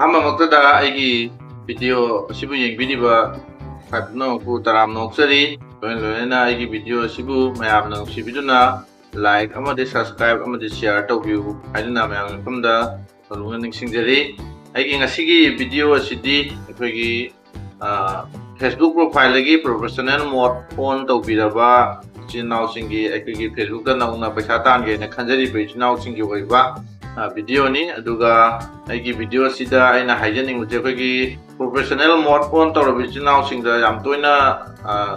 ꯑꯍꯥꯟꯕꯃꯛꯇꯗ ꯑꯩꯒꯤ ꯚꯤꯗꯤꯑꯣ ꯑꯁꯤꯕꯨ ꯌꯦꯡꯕꯤꯔꯤꯕ ꯈꯨꯗꯤꯡꯃꯛꯄꯨ ꯇꯔꯥꯝꯅ ꯑꯣꯛꯆꯔꯤ ꯂꯣꯏꯅꯅ ꯑꯩꯒꯤ ꯚꯤꯗꯤꯑꯣ ꯑꯁꯤꯕꯨ ꯃꯌꯥꯝꯅ ꯅꯨꯡꯁꯤꯕꯤꯗꯨꯅ ꯂꯥꯏꯛ ꯑꯃꯗꯤ ꯁꯕꯁꯀ꯭ꯔꯥꯏꯕ ꯑꯃꯗꯤ ꯁꯦꯌꯔ ꯇꯧꯕꯤꯌꯨ ꯍꯥꯏꯗꯨꯅ ꯃꯌꯥꯝꯒꯤ ꯃꯐꯝꯗ ꯇꯧꯅ ꯅꯤꯡꯁꯤꯡꯖꯔꯤ ꯑꯩꯒꯤ ꯉꯁꯤꯒꯤ ꯚꯤꯗꯤꯑꯣ ꯑꯁꯤꯗꯤ ꯑꯩꯈꯣꯏꯒꯤ ꯐꯦꯁꯕꯨꯛ ꯄ꯭ꯔꯣꯐꯥꯏꯜꯗꯒꯤ ꯄ꯭ꯔꯣꯐꯦꯁꯅꯦꯜ ꯃꯣꯗ ꯑꯣꯟ ꯇꯧꯕꯤꯔꯕ ꯏꯆꯤꯟ ꯏꯅꯥꯎꯁꯤꯡꯒꯤ ꯑꯩꯈꯣꯏꯒꯤ ꯐꯦꯁꯕꯨꯛꯇ ꯅꯧꯅ ꯄꯩꯁꯥ ꯇꯥꯟꯒꯦꯅ ꯈꯟꯖꯔꯤꯕ ꯏꯆꯤꯟ ꯏꯅꯥꯎꯁꯤꯡꯒꯤ ꯑꯣꯏꯕ ꯚꯤꯗꯤꯑꯣꯅꯤ ꯑꯗꯨꯒ ꯑꯩꯒꯤ ꯚꯤꯗꯤꯑꯣ ꯑꯁꯤꯗ ꯑꯩꯅ ꯍꯥꯏꯖꯅꯤꯡꯕꯁꯦ ꯑꯩꯈꯣꯏꯒꯤ ꯄ꯭ꯔꯣꯐꯦꯁꯅꯦꯜ ꯃꯣꯗ ꯑꯣꯟ ꯇꯧꯔꯕ ꯏꯆꯤꯟ ꯏꯅꯥꯎꯁꯤꯡꯗ ꯌꯥꯝ ꯇꯣꯏꯅ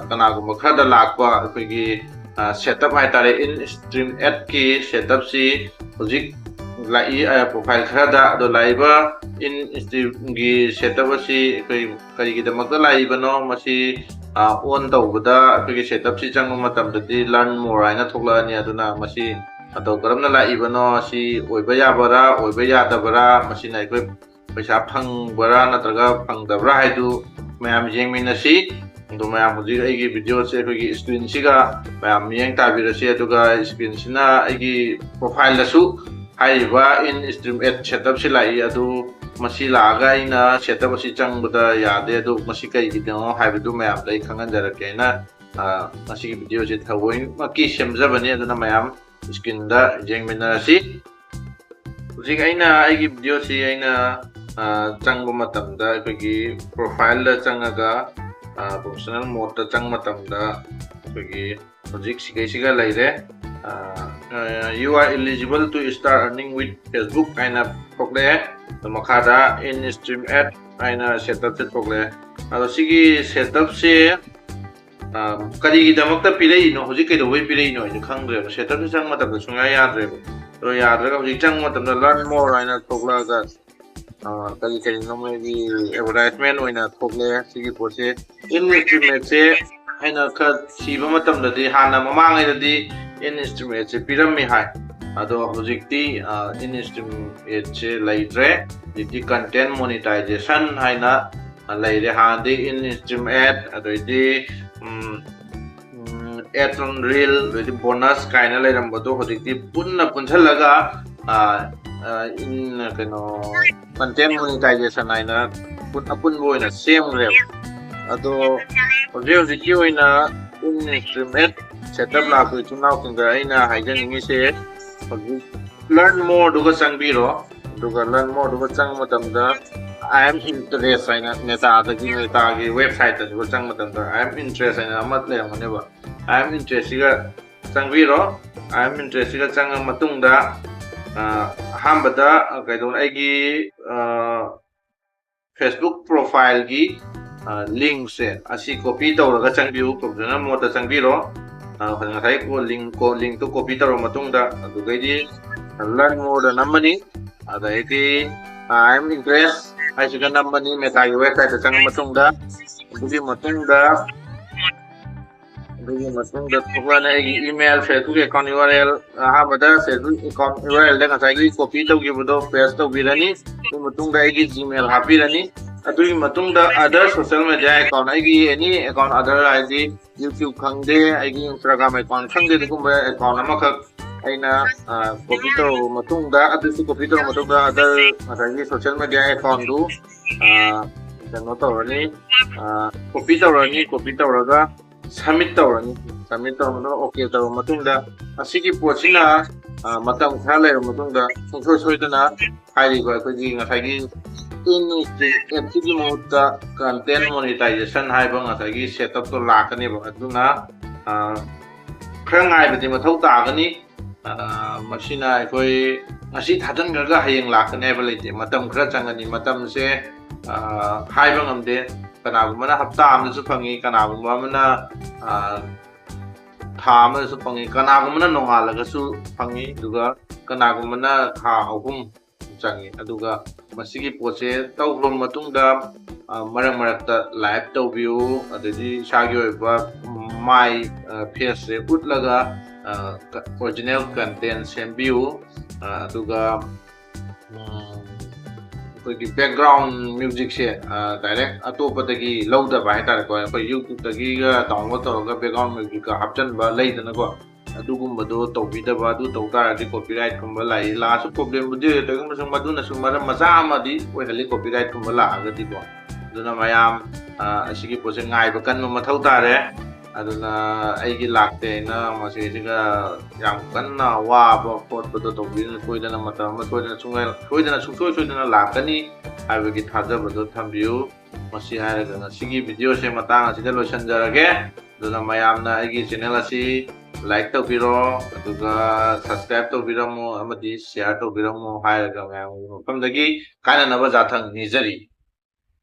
ꯀꯅꯥꯒꯨꯝꯕ ꯈꯔꯗ ꯂꯥꯛꯄ ꯑꯩꯈꯣꯏꯒꯤ ꯁꯦꯠꯑꯞ ꯍꯥꯏꯇꯥꯔꯦ ꯏꯟ ꯁꯇ꯭ꯔꯤꯝ ꯑꯦꯗꯀꯤ ꯁꯦꯠꯑꯞꯁꯤ ꯍꯧꯖꯤꯛ ꯂꯥꯛꯏ ꯄ꯭ꯔꯣꯐꯥꯏꯜ ꯈꯔꯗ ꯑꯗꯣ ꯂꯥꯛꯏꯕ ꯏꯟ ꯁꯇ꯭ꯔꯤꯝꯒꯤ ꯁꯦꯠꯑꯞ ꯑꯁꯤ ꯑꯩꯈꯣꯏ ꯀꯔꯤꯒꯤꯗꯃꯛꯇ ꯂꯥꯛꯏꯕꯅꯣ ꯃꯁꯤ ꯑꯣꯟ ꯇꯧꯕꯗ ꯑꯩꯈꯣꯏꯒꯤ ꯁꯦꯠꯑꯞꯁꯤ ꯆꯪꯕ ꯃꯇꯝꯗꯗꯤ ꯂꯔꯟ ꯃꯣꯔ ꯍꯥꯏꯅ ꯊꯣꯛꯂꯛꯑꯅꯤ ꯑꯗꯨꯅ ꯃꯁꯤ ꯃꯇꯧ ꯀꯔꯝꯅ ꯂꯥꯛꯏꯕꯅꯣ ꯑꯁꯤ ꯑꯣꯏꯕ ꯌꯥꯕꯔꯥ ꯑꯣꯏꯕ ꯌꯥꯗꯕꯔꯥ ꯃꯁꯤꯅ ꯑꯩꯈꯣꯏ ꯄꯩꯁꯥ ꯐꯪꯕꯔꯥ ꯅꯠꯇ꯭ꯔꯒ ꯐꯪꯗꯕ꯭ꯔꯥ ꯍꯥꯏꯗꯨ ꯃꯌꯥꯝ ꯌꯦꯡꯃꯤꯟꯅꯁꯤ ꯑꯗꯨ ꯃꯌꯥꯝ ꯍꯧꯖꯤꯛ ꯑꯩꯒꯤ ꯚꯤꯗꯤꯑꯣꯁꯦ ꯑꯩꯈꯣꯏꯒꯤ ꯁꯀ꯭ꯔꯤꯟꯁꯤꯒ ꯃꯌꯥꯝ ꯃꯤꯠꯌꯦꯡ ꯇꯥꯕꯤꯔꯁꯤ ꯑꯗꯨꯒ ꯁꯀ꯭ꯔꯤꯟꯁꯤꯅ ꯑꯩꯒꯤ ꯄ꯭ꯔꯣꯐꯥꯏꯜꯗꯁꯨ ꯍꯥꯏꯔꯤꯕ ꯏꯟ ꯁꯇ꯭ꯔꯤꯝ ꯑꯦꯗ ꯁꯦꯠꯑꯞꯁꯤ ꯂꯥꯛꯏ ꯑꯗꯨ ꯃꯁꯤ ꯂꯥꯛꯑꯒ ꯑꯩꯅ ꯁꯦꯠꯑꯞ ꯑꯁꯤ ꯆꯪꯕꯗ ꯌꯥꯗꯦ ꯑꯗꯨ ꯃꯁꯤ ꯀꯩꯒꯤꯅꯣ ꯍꯥꯏꯕꯗꯨ ꯃꯌꯥꯝꯗ ꯑꯩ ꯈꯪꯍꯟꯖꯔꯛꯀꯦ ꯍꯥꯏꯅ ꯃꯁꯤꯒꯤ ꯚꯤꯗꯤꯑꯣꯁꯤ ꯊꯑꯣꯏꯃꯛꯀꯤ ꯁꯦꯝꯖꯕꯅꯤ ꯑꯗꯨꯅ ꯃꯌꯥꯝ ꯁꯀ꯭ꯔꯤꯟꯗ ꯌꯦꯡꯃꯤꯟꯅꯔꯁꯤ ꯍꯧꯖꯤꯛ ꯑꯩꯅ ꯑꯩꯒꯤ ꯚꯤꯗꯤꯑꯣꯁꯤ ꯑꯩꯅ ꯆꯪꯕ ꯃꯇꯝꯗ ꯑꯩꯈꯣꯏꯒꯤ ꯄ꯭ꯔꯣꯐꯥꯏꯜꯗ ꯆꯪꯉꯒ ꯄ꯭ꯔꯣꯐꯦꯁꯅꯦꯜ ꯃꯣꯗꯇ ꯆꯪꯕ ꯃꯇꯝꯗ ꯑꯩꯈꯣꯏꯒꯤ ꯍꯧꯖꯤꯛ ꯁꯤꯒꯩꯁꯤꯒ ꯂꯩꯔꯦ you are eligible to start earning with Facebook ꯍꯥꯏꯅ ꯊꯣꯛꯂꯛꯑꯦ ꯃꯈꯥꯗ in stream ad ꯍꯥꯏꯅ ꯁꯦꯠꯑꯞꯁꯦ ꯊꯣꯛꯂꯛꯑꯦ ꯑꯗꯣ ꯁꯤꯒꯤ ꯁꯦꯠꯑꯞꯁꯦ ꯀꯔꯤꯒꯤꯗꯃꯛꯇ ꯄꯤꯔꯛꯏꯅꯣ ꯍꯧꯖꯤꯛ ꯀꯩꯗꯧꯕꯩ ꯄꯤꯔꯛꯏꯅꯣ ꯑꯩꯁꯨ ꯈꯪꯗ꯭ꯔꯦꯕ ꯁꯦꯠꯑꯞꯁꯦ ꯆꯪꯕ ꯃꯇꯝꯗ ꯁꯨꯡꯌꯥ ꯌꯥꯗ꯭ꯔꯦꯕ ꯑꯗꯣ ꯌꯥꯗ꯭ꯔꯒ ꯍꯧꯖꯤꯛ ꯆꯪꯕ ꯃꯇꯝꯗ ꯂꯔꯟ ꯃꯣꯔ ꯍꯥꯏꯅ ꯊꯣꯛꯂꯛꯑꯒ ꯀꯔꯤꯅꯣ ꯃꯣꯏꯒꯤ ꯑꯦꯗꯚꯔꯇꯥꯏꯖꯃꯦꯟ ꯑꯣꯏꯅ ꯊꯣꯛꯂꯛꯑꯦ ꯁꯤꯒꯤ ꯄꯣꯠꯁꯦ ꯏꯟ ꯏꯁꯇ꯭ꯔꯤꯃꯦꯠꯁꯦ ꯑꯩꯅ ꯈꯔ ꯊꯤꯕ ꯃꯇꯝꯗꯗꯤ ꯍꯥꯟꯅ ꯃꯃꯥꯡꯉꯩꯗꯗꯤ ꯏꯟ ꯏꯁꯇ꯭ꯔꯤꯃꯦꯠꯁꯦ ꯄꯤꯔꯝꯃꯤ ꯍꯥꯏ ꯑꯗꯣ ꯍꯧꯖꯤꯛꯇꯤ ꯏꯟ ꯏꯁꯇ꯭ꯔꯤꯃꯦꯠꯁꯦ ꯂꯩꯇ꯭ꯔꯦ ꯍꯧꯖꯤꯛꯇꯤ ꯀꯟꯇꯦꯟ ꯃꯣꯅꯤꯇꯥꯏꯖꯦꯁꯟ ꯍꯥꯏꯅ ꯂꯩꯔꯦ ꯍꯥꯟꯅꯗꯤ ꯏꯟ ꯏꯁꯇ꯭ꯔꯤꯝ ꯑꯦꯗ ꯑꯗꯩꯗꯤ ꯑꯦꯗ ꯑꯣꯟ ꯔꯤꯜ ꯑꯗꯩꯗꯤ ꯕꯣꯅꯁ ꯀꯥꯏꯅ ꯂꯩꯔꯝꯕꯗꯣ ꯍꯧꯖꯤꯛꯇꯤ ꯄꯨꯟꯅ ꯄꯨꯟꯁꯤꯜꯂꯒ ꯀꯩꯅꯣ ꯀꯟꯇꯦꯟ ꯃꯣꯅꯤꯇꯥꯏꯖꯦꯁꯟ ꯍꯥꯏꯅ ꯑꯄꯨꯟꯕ ꯑꯣꯏꯅ ꯁꯦꯝꯈ꯭ꯔꯦꯕ ꯑꯗꯣ ꯍꯧꯖꯤꯛꯀꯤ ꯑꯣꯏꯅ ꯏꯟ ꯁꯇ꯭ꯔꯤꯝ ꯑꯦꯗ ꯁꯦꯠꯑꯞ ꯂꯥꯛꯄ ꯏꯆꯤꯟ ꯏꯅꯥꯎꯁꯤꯡꯗ ꯑꯩꯅ ꯍꯥꯏꯖꯅꯤꯡꯉꯤꯁꯦ ꯍꯧꯖꯤꯛ ꯂꯔꯟ ꯃꯣꯔꯗꯨꯒ ꯆꯪꯕꯤꯔꯣ ꯑꯗꯨꯒ ꯂꯔꯟ ꯃꯣꯔꯗꯨꯒ ꯆꯪꯕ ꯃꯇꯝꯗ ꯑꯥꯏ ꯑꯦꯝ ꯏꯟꯇꯔꯦꯁ ꯍꯥꯏꯅ ꯃꯦꯇꯥꯒꯤ ꯋꯦꯕꯁꯥꯏꯠꯇꯁꯨ ꯆꯪꯕ ꯃꯇꯝꯗ ꯑꯥꯏ ꯑꯦꯝ ꯏꯟꯇꯔꯦꯁ ꯍꯥꯏꯅ ꯑꯃ ꯂꯩꯔꯝꯒꯅꯦꯕ ꯑꯥꯏ ꯑꯦꯝ ꯏꯟꯇꯔꯦꯁꯁꯤꯒ ꯆꯪꯕꯤꯔꯣ ꯑꯥꯏ ꯑꯦꯝ ꯏꯟꯇꯔꯦꯁꯁꯤꯒ ꯆꯪꯉ ꯃꯇꯨꯡꯗ ꯑꯍꯥꯟꯕꯗ ꯀꯩꯗꯧꯅ ꯑꯩꯒꯤ ꯐꯦꯁꯕꯨꯛ ꯄ꯭ꯔꯣꯐꯥꯏꯜꯒꯤ ꯂꯤꯡꯛꯁꯦ ꯑꯁꯤ ꯀꯣꯄꯤ ꯇꯧꯔꯒ ꯆꯪꯕꯤꯌꯨ ꯄ꯭ꯔꯣꯐꯦꯁꯅꯦꯜ ꯃꯣꯗꯇ ꯆꯪꯕꯤꯔꯣ ꯉꯁꯥꯏ ꯂꯤꯡꯛꯇꯣ ꯀꯣꯄꯤ ꯇꯧꯔꯕ ꯃꯇꯨꯡꯗ ꯑꯗꯨꯗꯩꯗꯤ ꯂꯔꯟ ꯃꯣꯔꯗ ꯅꯝꯃꯅꯤ ꯑꯗꯩꯗꯤ ꯑꯥꯏ ꯑꯦꯝ ꯏꯟꯇꯔꯦꯁ ꯍꯥꯏꯁꯤꯒ ꯅꯝꯕꯅꯤ ꯃꯦꯇꯥꯒꯤ ꯋꯦꯕꯁꯥꯏꯠꯇ ꯆꯪꯉ ꯃꯇꯨꯡꯗ ꯑꯗꯨꯒꯤ ꯃꯇꯨꯡꯗ ꯊꯣꯛꯂꯛꯑꯅꯤ ꯑꯩꯒꯤ ꯏꯃꯦꯜ ꯐꯦꯁꯕꯨꯛ ꯑꯦꯀꯥꯎꯟ URL ꯑꯍꯥꯟꯕꯗ ꯐꯦꯁꯕꯨꯛ ꯑꯦꯀꯥꯎꯟ URLꯗ ꯉꯁꯥꯏꯒꯤ ꯀꯣꯄꯤ ꯇꯧꯈꯤꯕꯗꯣ ꯄꯦꯁ ꯇꯧꯕꯤꯔꯅꯤ ꯑꯗꯨꯒꯤ ꯃꯇꯨꯡꯗ ꯑꯩꯒꯤ ꯖꯤꯃꯦꯜ ꯍꯥꯞꯄꯤꯔꯅꯤ ꯑꯗꯨꯒꯤ ꯃꯇꯨꯡꯗ ꯑꯗꯔ ꯁꯣꯁꯤꯌꯦꯜ ꯃꯦꯗꯤꯌꯥ ꯑꯦꯀꯥꯎꯟ ꯑꯩꯒꯤ ꯑꯦꯅꯤ ꯑꯦꯀꯥꯎꯟ ꯑꯗꯔ ꯍꯥꯏꯗꯤ ꯌꯨꯇ꯭ꯌꯨꯕ ꯈꯪꯗꯦ ꯑꯩꯒꯤ ꯏꯟꯁꯇꯥꯒ꯭ꯔꯥꯝ ꯑꯦꯀꯥꯎꯟ ꯈꯪꯗꯦ ꯑꯗꯨꯒꯨꯝꯕ ꯑꯦꯀꯥꯎꯟ ꯑꯃꯈꯛ ꯑꯩꯅ ꯀꯣꯄꯤ ꯇꯧꯔꯕ ꯃꯇꯨꯡꯗ ꯑꯗꯨꯁꯨ ꯀꯣꯄꯤ ꯇꯧꯔꯕ ꯃꯇꯨꯡꯗ ꯑꯗꯔ ꯉꯁꯥꯏꯒꯤ ꯁꯣꯁꯤꯌꯦꯜ ꯃꯦꯗꯤꯌꯥ ꯑꯦꯀꯥꯎꯟꯗꯨ ꯀꯩꯅꯣ ꯇꯧꯔꯅꯤ ꯀꯣꯄꯤ ꯇꯧꯔꯒ ꯁꯕꯃꯤꯠ ꯇꯧꯔꯅꯤ ꯁꯕꯃꯤꯠ ꯇꯧꯔꯕ ꯃꯇꯨꯡꯗ ꯑꯣꯀꯦ ꯇꯧꯔꯕ ꯃꯇꯨꯡꯗ ꯑꯁꯤꯒꯤ ꯄꯣꯠꯁꯤꯅ ꯃꯇꯝ ꯈꯔ ꯂꯩꯔꯕ ꯃꯇꯨꯡꯗ ꯁꯨꯡꯁꯣꯏ ꯁꯣꯏꯗꯅ ꯍꯥꯏꯔꯤꯕ ꯑꯩꯈꯣꯏꯒꯤ ꯉꯁꯥꯏꯒꯤ ꯑꯦꯞꯁꯤꯒꯤ ꯃꯍꯨꯠꯇ ꯀꯟꯇꯦꯟ ꯃꯣꯅꯤꯇꯥꯏꯖꯦꯁꯟ ꯍꯥꯏꯕ ꯉꯁꯥꯏꯒꯤ ꯁꯦꯠꯑꯞꯇꯣ ꯂꯥꯛꯀꯅꯦꯕ ꯑꯗꯨꯅ ꯈꯔ ꯉꯥꯏꯕꯗꯤ ꯃꯊꯧ ꯇꯥꯒꯅꯤ ꯃꯁꯤꯅ ꯑꯩꯈꯣꯏ ꯉꯁꯤ ꯊꯥꯖꯤꯟꯈ꯭ꯔꯒ ꯍꯌꯦꯡ ꯂꯥꯛꯀꯅꯤ ꯍꯥꯏꯕ ꯂꯩꯇꯦ ꯃꯇꯝ ꯈꯔ ꯆꯪꯒꯅꯤ ꯃꯇꯝꯁꯦ ꯍꯥꯏꯕ ꯉꯝꯗꯦ ꯀꯅꯥꯒꯨꯝꯕꯅ ꯍꯞꯇꯥ ꯑꯃꯗꯁꯨ ꯐꯪꯉꯤ ꯀꯅꯥꯒꯨꯝꯕ ꯑꯃꯅ ꯊꯥ ꯑꯃꯗꯁꯨ ꯐꯪꯉꯤ ꯀꯅꯥꯒꯨꯝꯕꯅ ꯅꯣꯡꯉꯥꯜꯂꯒꯁꯨ ꯐꯪꯉꯤ ꯑꯗꯨꯒ ꯀꯅꯥꯒꯨꯝꯕꯅ ꯊꯥ 3 ꯆꯪꯉꯤ ꯑꯗꯨꯒ ꯃꯁꯤꯒꯤ ꯄꯣꯠꯁꯦ ꯇꯧꯈ꯭ꯔꯕ ꯃꯇꯨꯡꯗ ꯃꯔꯛ ꯃꯔꯛꯇ ꯂꯥꯏꯚ ꯇꯧꯕꯤꯌꯨ ꯑꯗꯩꯗꯤ ꯏꯁꯥꯒꯤ ꯑꯣꯏꯕ ꯃꯥꯏ ꯐꯦꯁꯁꯦ ꯎꯠꯂꯒ ꯑꯣꯔꯤꯖꯤꯅꯦꯜ ꯀꯟꯇꯦꯟ ꯁꯦꯝꯕꯤꯌꯨ ꯑꯗꯨꯒ ꯑꯩꯈꯣꯏꯒꯤ ꯕꯦꯛꯒ꯭ꯔꯥꯎꯟ ꯃ꯭ꯌꯨꯖꯤꯛꯁꯦ ꯗꯥꯏꯔꯦꯛ ꯑꯇꯣꯞꯄꯗꯒꯤ ꯂꯧꯗꯕ ꯍꯥꯏꯇꯥꯔꯦꯀꯣ ꯑꯩꯈꯣꯏ ꯌꯨꯇ꯭ꯌꯨꯕꯇꯒꯤꯒ ꯗꯥꯎꯟꯂꯣꯗ ꯇꯧꯔꯒ ꯕꯦꯛꯒ꯭ꯔꯥꯎꯟ ꯃ꯭ꯌꯨꯖꯤꯛꯀ ꯍꯥꯞꯆꯤꯟꯕ ꯂꯩꯗꯅꯀꯣ ꯑꯗꯨꯒꯨꯝꯕꯗꯣ ꯇꯧꯕꯤꯗꯕ ꯑꯗꯨ ꯇꯧ ꯇꯥꯔꯗꯤ ꯀꯣꯄꯤꯔꯥꯏꯠꯀꯨꯝꯕ ꯂꯥꯛꯏ ꯂꯥꯛꯑꯁꯨ ꯄ꯭ꯔꯣꯕ꯭ꯂꯦꯝꯕꯨꯗꯤ ꯀꯩꯒꯨꯝꯕꯁꯨ ꯃꯗꯨꯅꯁꯨ ꯃꯔꯝ ꯃꯆꯥ ꯑꯃꯗꯤ ꯑꯣꯏꯍꯜꯂꯤ ꯀꯣꯄꯤꯔꯥꯏꯠꯀꯨꯝꯕ ꯂꯥꯛꯑꯒꯗꯤꯀꯣ ꯑꯗꯨꯅ ꯃꯌꯥꯝ ꯑꯁꯤꯒꯤ ꯄꯣꯠꯁꯦ ꯉꯥꯏꯕ ꯀꯟꯕ ꯃꯊꯧ ꯇꯥꯔꯦ ꯑꯗꯨꯅ ꯑꯩꯒꯤ ꯂꯥꯛꯇꯦ ꯑꯩꯅ ꯃꯁꯤꯁꯤꯒ ꯌꯥꯝ ꯀꯟꯅ ꯋꯥꯕ ꯈꯣꯠꯄꯗꯣ ꯇꯧꯕꯤꯗꯨꯅ ꯁꯣꯏꯗꯅ ꯃꯇꯝ ꯑꯃ ꯁꯨꯡꯁꯣꯏ ꯁꯣꯏꯗꯅ ꯂꯥꯛꯀꯅꯤ ꯍꯥꯏꯕꯒꯤ ꯊꯥꯖꯕꯗꯣ ꯊꯝꯕꯤꯌꯨ ꯃꯁꯤ ꯍꯥꯏꯔꯒ ꯉꯁꯤꯒꯤ ꯚꯤꯗꯤꯑꯣꯁꯦ ꯃꯇꯥꯡ ꯑꯁꯤꯗ ꯂꯣꯏꯁꯤꯟꯖꯔꯒꯦ ꯑꯗꯨꯅ ꯃꯌꯥꯝꯅ ꯑꯩꯒꯤ ꯆꯦꯅꯦꯜ ꯑꯁꯤ ꯂꯥꯏꯛ ꯇꯧꯕꯤꯔꯣ ꯑꯗꯨꯒ ꯁꯕꯁꯀ꯭ꯔꯥꯏꯕ ꯇꯧꯕꯤꯔꯝꯃꯣ ꯑꯃꯗꯤ ꯁꯤꯌꯥꯔ ꯇꯧꯕꯤꯔꯝꯃꯣ ꯍꯥꯏꯔꯒ ꯃꯌꯥꯝꯒꯤ ꯃꯐꯝꯗꯒꯤ ꯀꯥꯟꯅꯅꯕ ꯖꯥꯊꯪ ꯅꯤꯖꯔꯤ